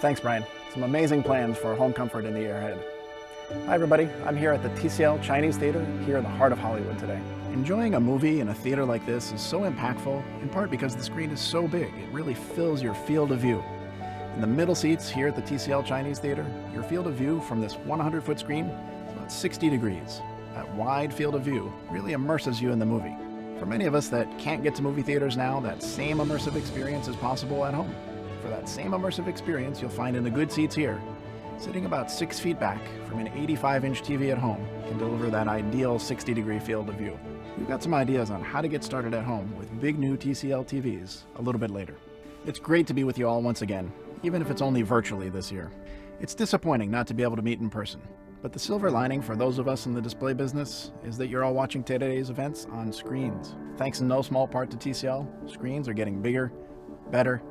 Thanks, Brian. Some amazing plans for home comfort in the year ahead. Hi everybody, I'm here at the TCL Chinese Theater here in the heart of Hollywood today. Enjoying a movie in a theater like this is so impactful, in part because the screen is so big, it really fills your field of view. In the middle seats here at the TCL Chinese Theater, your field of view from this 100-foot screen is about 60 degrees. That wide field of view really immerses you in the movie. For many of us that can't get to movie theaters now, that same immersive experience is possible at home. For that same immersive experience you'll find in the good seats here, sitting about 6 feet back from an 85-inch TV at home can deliver that ideal 60-degree field of view. We've got some ideas on how to get started at home with big new TCL TVs a little bit later. It's great to be with you all once again, even if it's only virtually this year. It's disappointing not to be able to meet in person, but the silver lining for those of us in the display business is that you're all watching today's events on screens. Thanks in no small part to TCL, screens are getting bigger, better,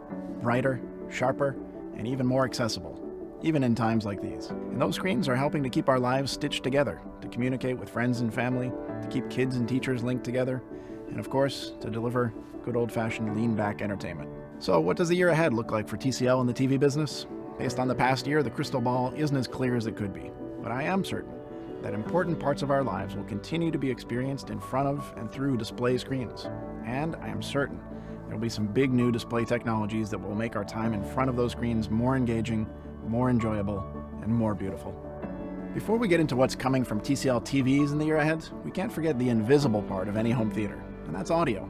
brighter, sharper, and even more accessible, even in times like these. And those screens are helping to keep our lives stitched together, to communicate with friends and family, to keep kids and teachers linked together, and of course, to deliver good old-fashioned lean-back entertainment. So what does the year ahead look like for TCL in the TV business? Based on the past year, the crystal ball isn't as clear as it could be. But I am certain that important parts of our lives will continue to be experienced in front of and through display screens. And I am certain there will be some big new display technologies that will make our time in front of those screens more engaging, more enjoyable, and more beautiful. Before we get into what's coming from TCL TVs in the year ahead, we can't forget the invisible part of any home theater, and that's audio.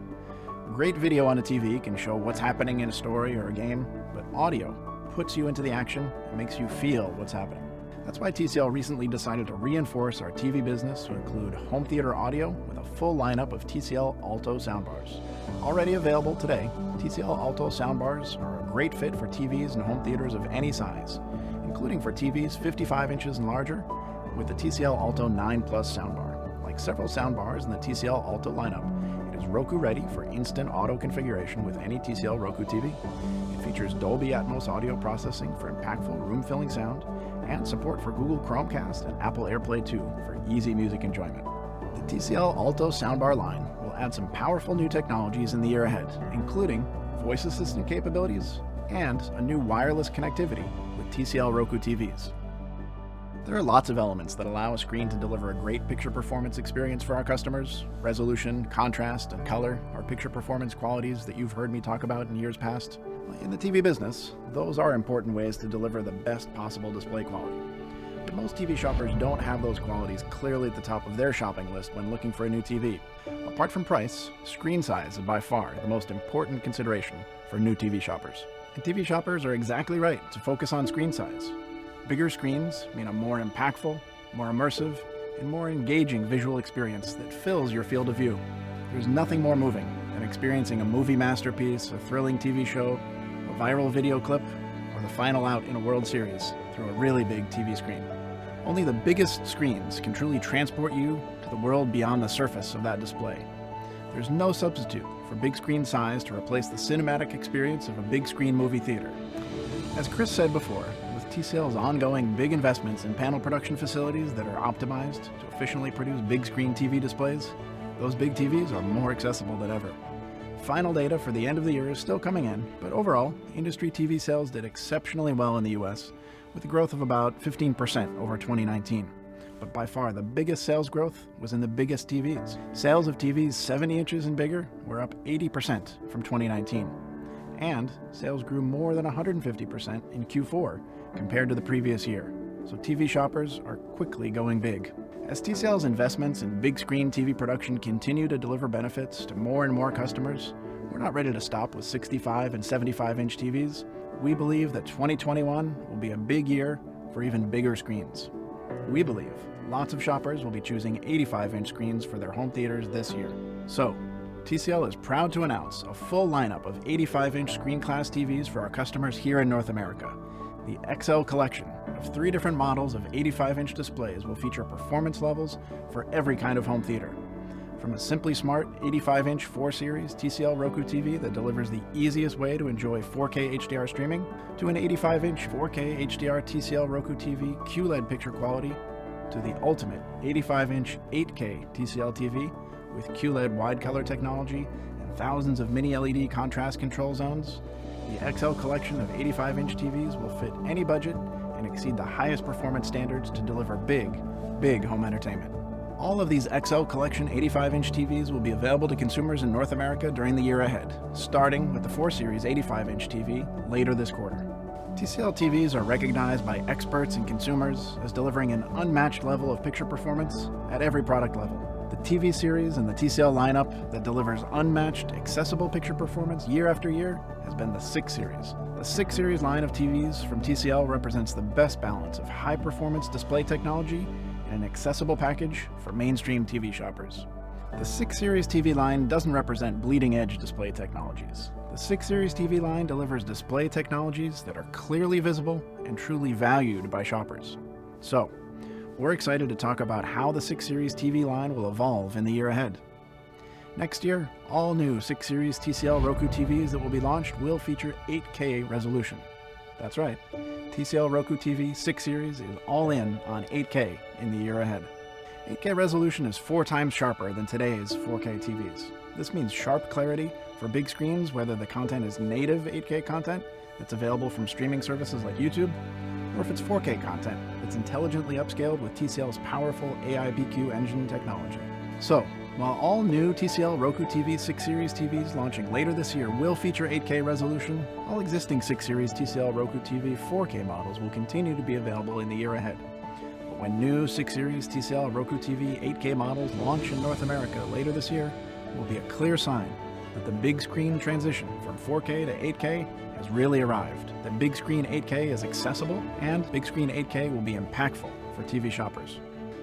Great video on a TV can show what's happening in a story or a game, but audio puts you into the action and makes you feel what's happening. That's why TCL recently decided to reinforce our TV business to include home theater audio with a full lineup of TCL Alto soundbars. Already available today, TCL Alto soundbars are a great fit for TVs and home theaters of any size, including for TVs 55 inches and larger with the TCL Alto 9 Plus soundbar. Like several soundbars in the TCL Alto lineup, it is Roku ready for instant auto configuration with any TCL Roku TV. It features Dolby Atmos audio processing for impactful room-filling sound, and support for Google Chromecast and Apple AirPlay 2 for easy music enjoyment. The TCL Alto soundbar line will add some powerful new technologies in the year ahead, including voice assistant capabilities and a new wireless connectivity with TCL Roku TVs. There are lots of elements that allow a screen to deliver a great picture performance experience for our customers. Resolution, contrast, and color are picture performance qualities that you've heard me talk about in years past. In the TV business, those are important ways to deliver the best possible display quality. But most TV shoppers don't have those qualities clearly at the top of their shopping list when looking for a new TV. Apart from price, screen size is by far the most important consideration for new TV shoppers. And TV shoppers are exactly right to focus on screen size. Bigger screens mean a more impactful, more immersive, and more engaging visual experience that fills your field of view. There's nothing more moving than experiencing a movie masterpiece, a thrilling TV show, a viral video clip, or the final out in a World Series through a really big TV screen. Only the biggest screens can truly transport you to the world beyond the surface of that display. There's no substitute for big screen size to replace the cinematic experience of a big screen movie theater. As Chris said before, with TCL's ongoing big investments in panel production facilities that are optimized to efficiently produce big screen TV displays, those big TVs are more accessible than ever. Final data for the end of the year is still coming in, but overall, industry TV sales did exceptionally well in the US, with a growth of about 15% over 2019. But by far the biggest sales growth was in the biggest TVs. Sales of TVs 70 inches and bigger were up 80% from 2019. And sales grew more than 150% in Q4 compared to the previous year. So TV shoppers are quickly going big. As TCL's investments in big screen TV production continue to deliver benefits to more and more customers, we're not ready to stop with 65 and 75-inch TVs. We believe that 2021 will be a big year for even bigger screens. We believe lots of shoppers will be choosing 85-inch screens for their home theaters this year. So, TCL is proud to announce a full lineup of 85-inch screen class TVs for our customers here in North America. The XL collection of 3 different models of 85-inch displays will feature performance levels for every kind of home theater. From a simply smart 85-inch 4 Series TCL Roku TV that delivers the easiest way to enjoy 4K HDR streaming, to an 85-inch 4K HDR TCL Roku TV QLED picture quality, to the ultimate 85-inch 8K TCL TV with QLED wide color technology and thousands of mini LED contrast control zones, The XL collection of 85-inch TVs will fit any budget and exceed the highest performance standards to deliver big home entertainment. All of these XL collection 85-inch TVs will be available to consumers in North America during the year ahead, starting with the 4 Series 85-inch TV later this quarter. TCL TVs are recognized by experts and consumers as delivering an unmatched level of picture performance at every product level. The TV series and the TCL lineup that delivers unmatched, accessible picture performance year after year has been the 6 Series. The 6 Series line of TVs from TCL represents the best balance of high-performance display technology and an accessible package for mainstream TV shoppers. The 6 Series TV line doesn't represent bleeding-edge display technologies. The 6 Series TV line delivers display technologies that are clearly visible and truly valued by shoppers. So, we're excited to talk about how the 6 Series TV line will evolve in the year ahead. Next year, all new 6 Series TCL Roku TVs that will be launched will feature 8K resolution. That's right, TCL Roku TV 6 Series is all in on 8K in the year ahead. 8K resolution is 4 times sharper than today's 4K TVs. This means sharp clarity for big screens, whether the content is native 8K content that's available from streaming services like YouTube, or if it's 4K content that's intelligently upscaled with TCL's powerful AI BQ engine technology. So, while all new TCL Roku TV 6 Series TVs launching later this year will feature 8K resolution, all existing 6 Series TCL Roku TV 4K models will continue to be available in the year ahead. But when new 6 Series TCL Roku TV 8K models launch in North America later this year, it will be a clear sign that the big screen transition from 4K to 8K has really arrived. That big screen 8K is accessible, and big screen 8K will be impactful for TV shoppers.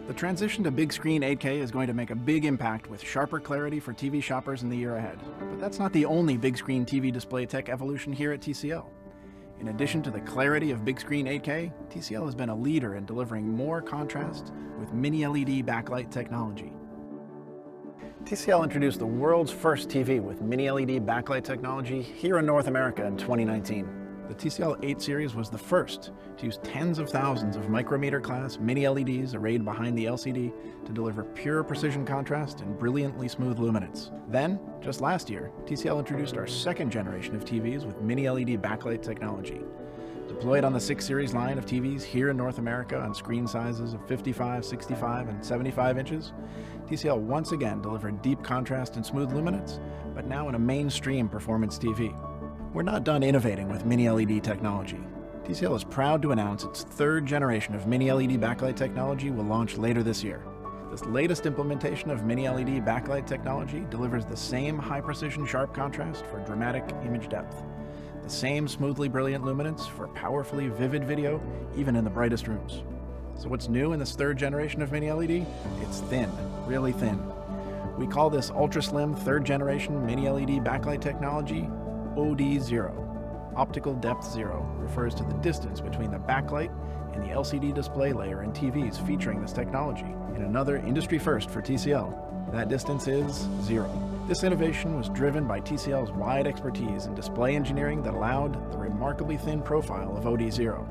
The transition to big screen 8K is going to make a big impact with sharper clarity for TV shoppers in the year ahead. But that's not the only big screen TV display tech evolution here at TCL. In addition to the clarity of big screen 8K, TCL has been a leader in delivering more contrast with mini LED backlight technology. TCL introduced the world's first TV with mini LED backlight technology here in North America in 2019. The TCL 8 Series was the first to use tens of thousands of micrometer class mini LEDs arrayed behind the LCD to deliver pure precision contrast and brilliantly smooth luminance. Then, just last year, TCL introduced our second generation of TVs with mini LED backlight technology. Deployed on the 6 Series line of TVs here in North America on screen sizes of 55, 65, and 75 inches, TCL once again delivered deep contrast and smooth luminance, but now in a mainstream performance TV. We're not done innovating with mini LED technology. TCL is proud to announce its third generation of mini LED backlight technology will launch later this year. This latest implementation of mini LED backlight technology delivers the same high-precision sharp contrast for dramatic image depth, the same smoothly brilliant luminance for powerfully vivid video, even in the brightest rooms. So what's new in this third generation of mini LED? It's thin, really thin. We call this ultra-slim third generation mini LED backlight technology OD0. Optical depth zero refers to the distance between the backlight and the LCD display layer in TVs featuring this technology. In another industry first for TCL, that distance is 0. This innovation was driven by TCL's wide expertise in display engineering that allowed the remarkably thin profile of OD0.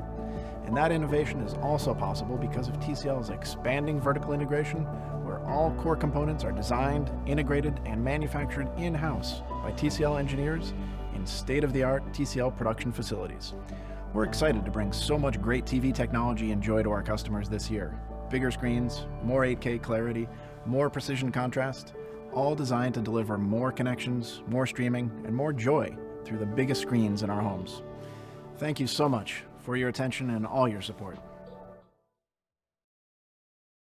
And that innovation is also possible because of TCL's expanding vertical integration, where all core components are designed, integrated, and manufactured in-house by TCL engineers in state-of-the-art TCL production facilities. We're excited to bring so much great TV technology and joy to our customers this year. Bigger screens, more 8K clarity, more precision contrast, all designed to deliver more connections, more streaming, and more joy through the biggest screens in our homes. Thank you so much for your attention and all your support.